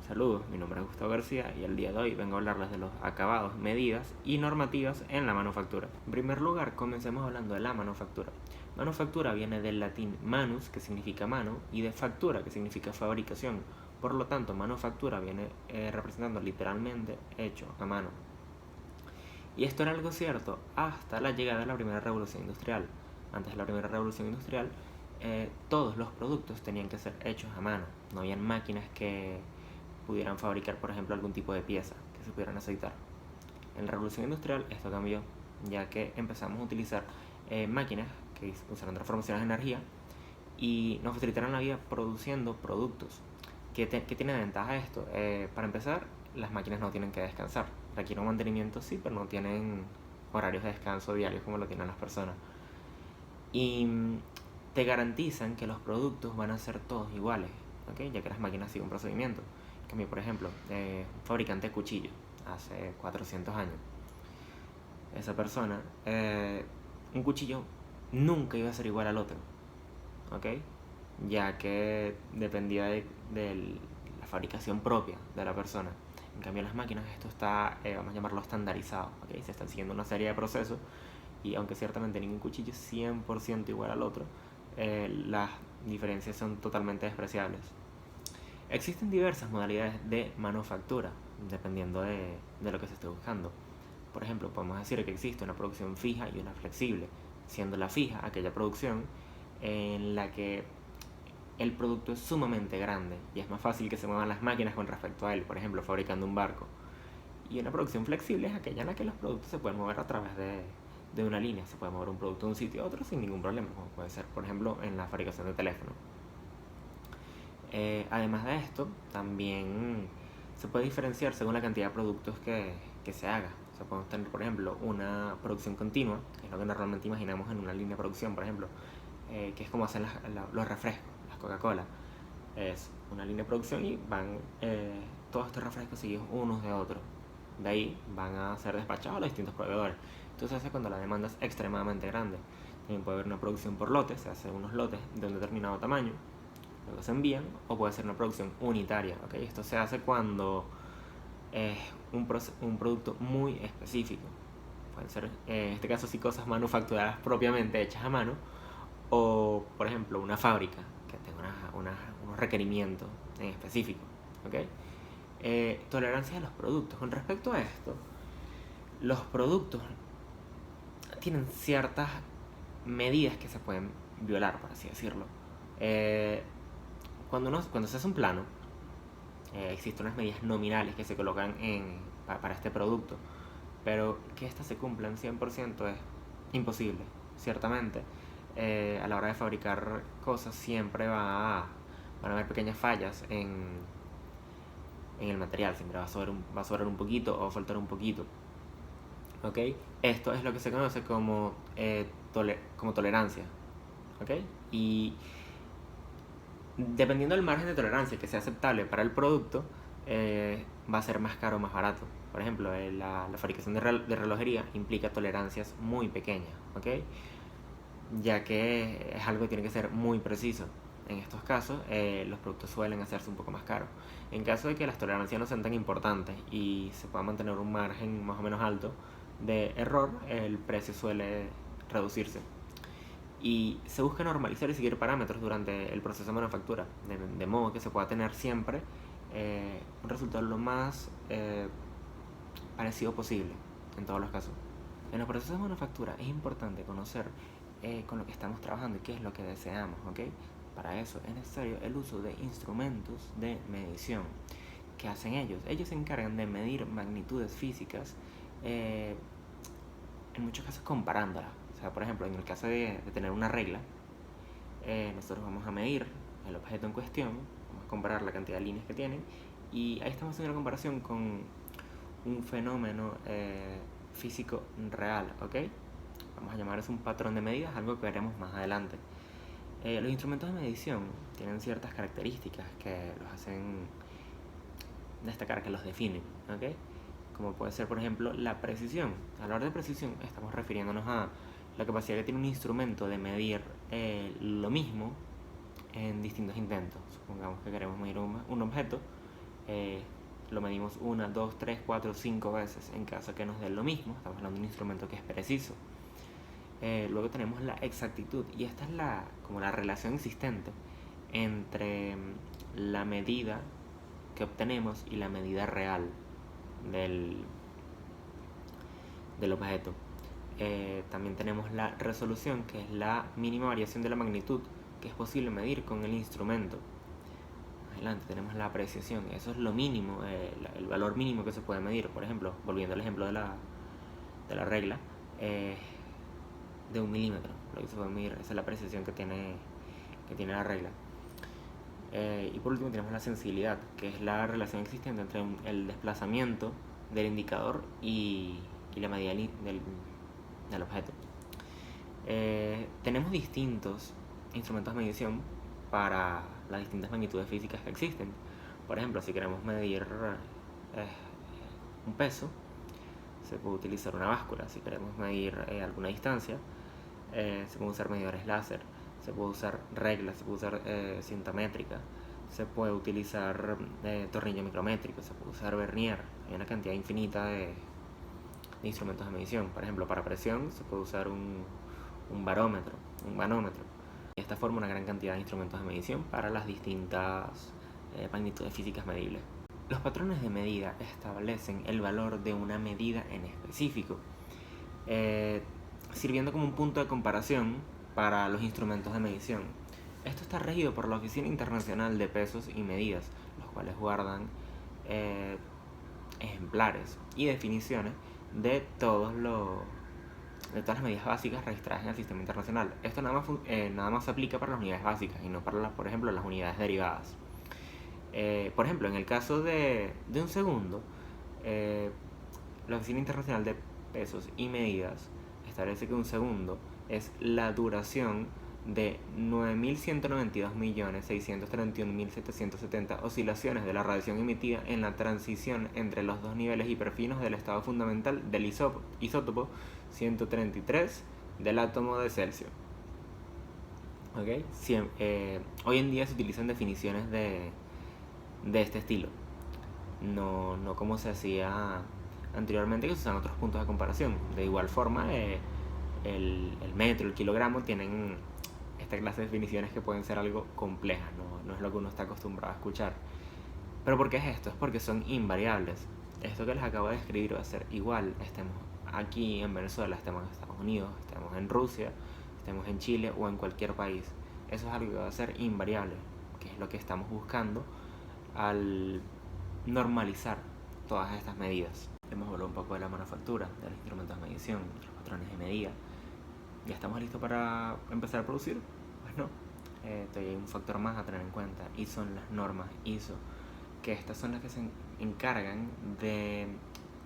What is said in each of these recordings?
Saludos, mi nombre es Gustavo García y el día de hoy vengo a hablarles de los acabados, medidas y normativas en la manufactura. En primer lugar, comencemos hablando de la manufactura. Manufactura viene del latín manus, que significa mano, y de factura, que significa fabricación. Por lo tanto, manufactura viene representando literalmente hecho a mano. Y esto era algo cierto hasta la llegada de la primera revolución industrial. Antes de la primera revolución industrial, todos los productos tenían que ser hechos a mano. No habían máquinas que pudieran fabricar, por ejemplo, algún tipo de pieza que se pudieran aceitar. En la revolución industrial esto cambió, ya que empezamos a utilizar máquinas que usaron transformaciones de energía y nos facilitaron la vida produciendo productos. ¿Qué tiene de ventaja esto? Para empezar, las máquinas no tienen que descansar. Requieren un mantenimiento, sí, pero no tienen horarios de descanso diarios como lo tienen las personas. Y te garantizan que los productos van a ser todos iguales, ¿okay? Ya que las máquinas siguen un procedimiento. En cambio, por ejemplo, un fabricante de cuchillos hace 400 años, esa persona, un cuchillo nunca iba a ser igual al otro, ¿ok? Ya que dependía de la fabricación propia de la persona. En cambio, en las máquinas esto está, vamos a llamarlo estandarizado, ¿ok? Se están siguiendo una serie de procesos y aunque ciertamente ningún cuchillo es 100% igual al otro, las diferencias son totalmente despreciables. Existen diversas modalidades de manufactura, dependiendo de lo que se esté buscando. Por ejemplo, podemos decir que existe una producción fija y una flexible, siendo la fija aquella producción en la que el producto es sumamente grande y es más fácil que se muevan las máquinas con respecto a él, por ejemplo, fabricando un barco. Y una producción flexible es aquella en la que los productos se pueden mover a través de una línea. Se puede mover un producto de un sitio a otro sin ningún problema, como puede ser, por ejemplo, en la fabricación de teléfonos. Además de esto, también se puede diferenciar según la cantidad de productos que se haga. O sea, podemos tener, por ejemplo, una producción continua, que es lo que normalmente imaginamos en una línea de producción, por ejemplo, que es como hacen los refrescos, las Coca-Cola. Es una línea de producción y van todos estos refrescos seguidos unos de otros. De ahí van a ser despachados a los distintos proveedores. Entonces hace cuando la demanda es extremadamente grande. También puede haber una producción por lotes, se hacen unos lotes de un determinado tamaño, luego se envían, o puede ser una producción unitaria, ¿okay? Esto se hace cuando es un producto muy específico. Pueden ser, en este caso, sí, cosas manufacturadas propiamente, hechas a mano, o, por ejemplo, una fábrica que tenga unos requerimientos en específico, ¿okay? Tolerancia de los productos. Con respecto a esto, los productos tienen ciertas medidas que se pueden violar, por así decirlo. Cuando se hace un plano, existen unas medidas nominales que se colocan para este producto, pero que éstas se cumplan 100% es imposible, ciertamente. A la hora de fabricar cosas siempre van a haber pequeñas fallas en el material, siempre va a sobrar un poquito o va a faltar un poquito. ¿Ok? Esto es lo que se conoce como tolerancia. ¿Ok? Y dependiendo del margen de tolerancia que sea aceptable para el producto, va a ser más caro o más barato. Por ejemplo, la fabricación de relojería implica tolerancias muy pequeñas, ¿ok? Ya que es algo que tiene que ser muy preciso. En estos casos, los productos suelen hacerse un poco más caros. En caso de que las tolerancias no sean tan importantes y se pueda mantener un margen más o menos alto de error, el precio suele reducirse. Y se busca normalizar y seguir parámetros durante el proceso de manufactura, de modo que se pueda tener siempre un resultado lo más parecido posible en todos los casos. En los procesos de manufactura es importante conocer con lo que estamos trabajando y qué es lo que deseamos, ¿ok? Para eso es necesario el uso de instrumentos de medición. ¿Qué hacen ellos? Ellos se encargan de medir magnitudes físicas, en muchos casos comparándolas. O sea, por ejemplo, en el caso de tener una regla, nosotros vamos a medir el objeto en cuestión, vamos a comparar la cantidad de líneas que tienen, y ahí estamos haciendo una comparación con un fenómeno físico real, ¿ok? Vamos a llamar eso un patrón de medidas, algo que veremos más adelante. Los instrumentos de medición tienen ciertas características que los hacen destacar, que los definen, ¿ok? Como puede ser, por ejemplo, la precisión. A la hora de precisión estamos refiriéndonos a la capacidad que tiene un instrumento de medir lo mismo en distintos intentos. Supongamos que queremos medir un objeto lo medimos 1, 2, 3, 4, 5 veces en caso que nos den lo mismo. Estamos hablando de un instrumento que es preciso. Luego tenemos la exactitud, y esta es como la relación existente entre la medida que obtenemos y la medida real del objeto. También tenemos la resolución, que es la mínima variación de la magnitud que es posible medir con el instrumento. Adelante tenemos la apreciación, eso es lo mínimo, el valor mínimo que se puede medir. Por ejemplo, volviendo al ejemplo de la regla, de 1 milímetro, lo que se puede medir, esa es la apreciación que tiene la regla. Y por último tenemos la sensibilidad, que es la relación existente entre el desplazamiento del indicador y la medida del objeto. Tenemos distintos instrumentos de medición para las distintas magnitudes físicas que existen. Por ejemplo, si queremos medir un peso, se puede utilizar una báscula. Si queremos medir alguna distancia, se pueden usar medidores láser, se puede usar reglas, se puede usar cinta métrica, se puede utilizar tornillo micrométrico, se puede usar vernier. Hay una cantidad infinita de instrumentos de medición. Por ejemplo, para presión se puede usar un manómetro. De esta forma, una gran cantidad de instrumentos de medición para las distintas magnitudes físicas medibles. Los patrones de medida establecen el valor de una medida en específico, sirviendo como un punto de comparación para los instrumentos de medición. Esto está regido por la Oficina Internacional de Pesos y Medidas, los cuales guardan ejemplares y definiciones de todas las medidas básicas registradas en el sistema internacional. Esto nada más se aplica para las unidades básicas y no para, por ejemplo, las unidades derivadas. Por ejemplo, en el caso de un segundo, la Oficina Internacional de Pesos y Medidas establece que un segundo es la duración de 9.192.631.770 oscilaciones de la radiación emitida en la transición entre los dos niveles hiperfinos del estado fundamental del isótopo 133 del átomo de Celsius. ¿Okay? Hoy en día se utilizan definiciones de este estilo, no como se hacía anteriormente, que se usan otros puntos de comparación. De igual forma, el metro, el kilogramo tienen esta clase de definiciones que pueden ser algo complejas, no es lo que uno está acostumbrado a escuchar. ¿Pero por qué es esto? Es porque son invariables. Esto que les acabo de describir va a ser igual, estemos aquí en Venezuela, estemos en Estados Unidos, estemos en Rusia, estemos en Chile o en cualquier país. Eso es algo que va a ser invariable, que es lo que estamos buscando al normalizar todas estas medidas. Hemos hablado un poco de la manufactura, de los instrumentos de medición, de los patrones de medida. ¿Ya estamos listos para empezar a producir? Pues no. Todavía hay un factor más a tener en cuenta, y son las normas ISO, que estas son las que se encargan de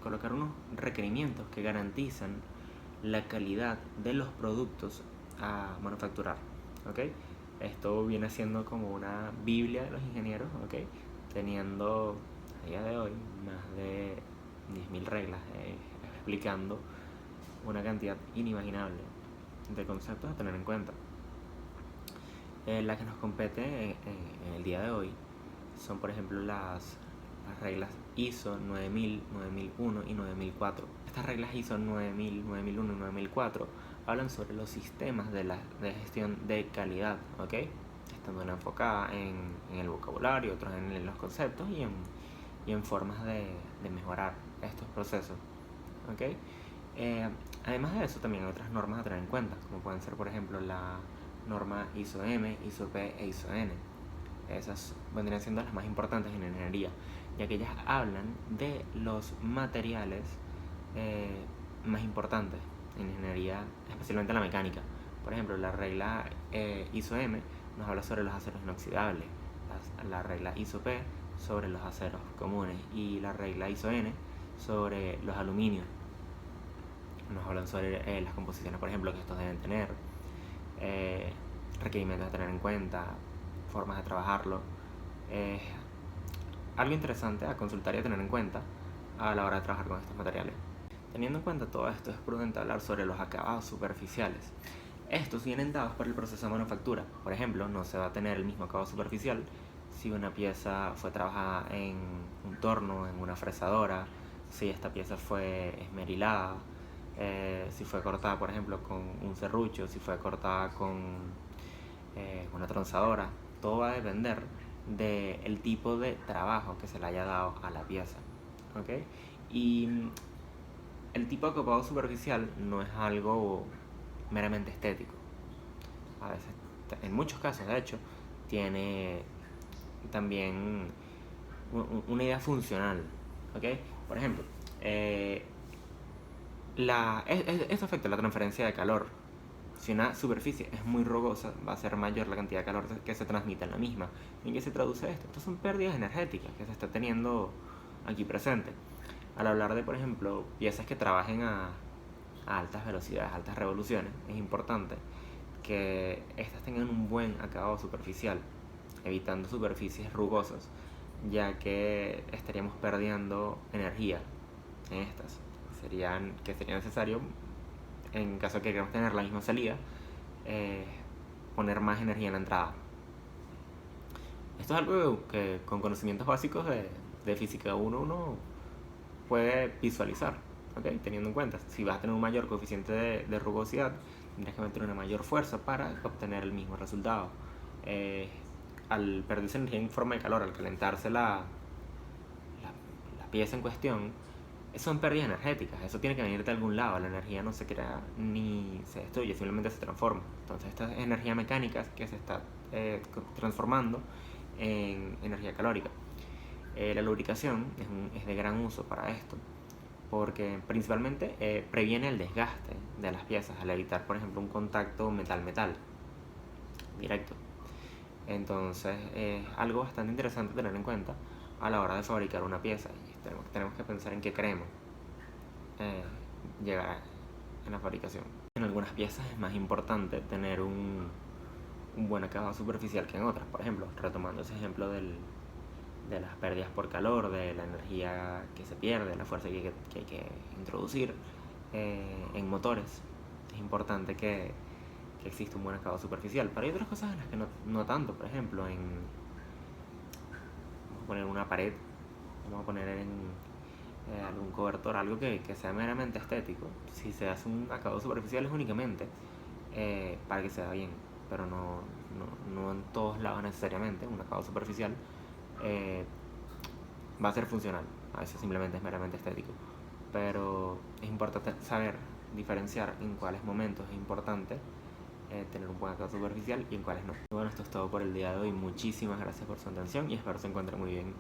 colocar unos requerimientos que garantizan la calidad de los productos a manufacturar. ¿Okay? Esto viene siendo como una biblia de los ingenieros, ¿okay? Teniendo a día de hoy más de 10.000 reglas, explicando una cantidad inimaginable de conceptos a tener en cuenta. Las que nos compete en el día de hoy son, por ejemplo, las reglas ISO 9000, 9001 y 9004. Estas reglas ISO 9000, 9001 y 9004 hablan sobre los sistemas de gestión de calidad, ¿ok? Estando una enfocada en el vocabulario, otros en los conceptos y en formas de mejorar estos procesos, ¿ok? Además de eso, también hay otras normas a tener en cuenta, como pueden ser, por ejemplo, la norma ISO-M, ISO-P e ISO-N. Esas vendrían siendo las más importantes en ingeniería, ya que ellas hablan de los materiales más importantes en ingeniería, especialmente en la mecánica. Por ejemplo, la regla ISO-M nos habla sobre los aceros inoxidables, la regla ISO-P sobre los aceros comunes y la regla ISO-N sobre los aluminios. Nos hablan sobre las composiciones, por ejemplo, que estos deben tener, requerimientos a tener en cuenta, formas de trabajarlo. Algo interesante a consultar y a tener en cuenta a la hora de trabajar con estos materiales. Teniendo en cuenta todo esto, es prudente hablar sobre los acabados superficiales. Estos vienen dados por el proceso de manufactura. Por ejemplo, no se va a tener el mismo acabado superficial si una pieza fue trabajada en un torno, en una fresadora, si esta pieza fue esmerilada, si fue cortada, por ejemplo, con un serrucho, si fue cortada con una tronzadora. Todo va a depender del tipo de trabajo que se le haya dado a la pieza, ¿ok? Y el tipo de acabado superficial no es algo meramente estético. A veces, en muchos casos, de hecho, tiene también una idea funcional, ¿ok? Por ejemplo, esto afecta la transferencia de calor. Si una superficie es muy rugosa, va a ser mayor la cantidad de calor que se transmite en la misma. ¿En qué se traduce esto? Estas son pérdidas energéticas que se está teniendo aquí presente. Al hablar de, por ejemplo, piezas que trabajen a altas velocidades, altas revoluciones, es importante que estas tengan un buen acabado superficial, evitando superficies rugosas, ya que estaríamos perdiendo energía en estas. Sería necesario, en caso de que queramos tener la misma salida, poner más energía en la entrada. Esto es algo que con conocimientos básicos de física 1 uno puede visualizar, ¿okay? Teniendo en cuenta, si vas a tener un mayor coeficiente de rugosidad, tendrás que meter una mayor fuerza para obtener el mismo resultado. Al perderse energía en forma de calor, al calentarse la pieza en cuestión, son pérdidas energéticas. Eso tiene que venir de algún lado. La energía no se crea ni se destruye, simplemente se transforma. Entonces esta es energía mecánica que se está transformando en energía calórica. La lubricación es de gran uso para esto, porque principalmente previene el desgaste de las piezas al evitar, por ejemplo, un contacto metal-metal directo. Entonces es algo bastante interesante tener en cuenta a la hora de fabricar una pieza. Y tenemos que pensar en qué queremos llegar en la fabricación. En algunas piezas es más importante tener un buen acabado superficial que en otras. Por ejemplo, retomando ese ejemplo de las pérdidas por calor, de la energía que se pierde, la fuerza que hay que introducir en motores. Es importante que exista un buen acabado superficial. Pero hay otras cosas en las que no tanto. Por ejemplo, vamos a poner una pared, vamos a poner en algún cobertor, algo que sea meramente estético. Si se hace un acabado superficial es únicamente para que se vea bien, pero no en todos lados necesariamente. Un acabado superficial va a ser funcional, a veces simplemente es meramente estético, pero es importante saber diferenciar en cuáles momentos es importante tener un buen acabado superficial y en cuáles no. Bueno, esto es todo por el día de hoy. Muchísimas gracias por su atención y espero se encuentren muy bien.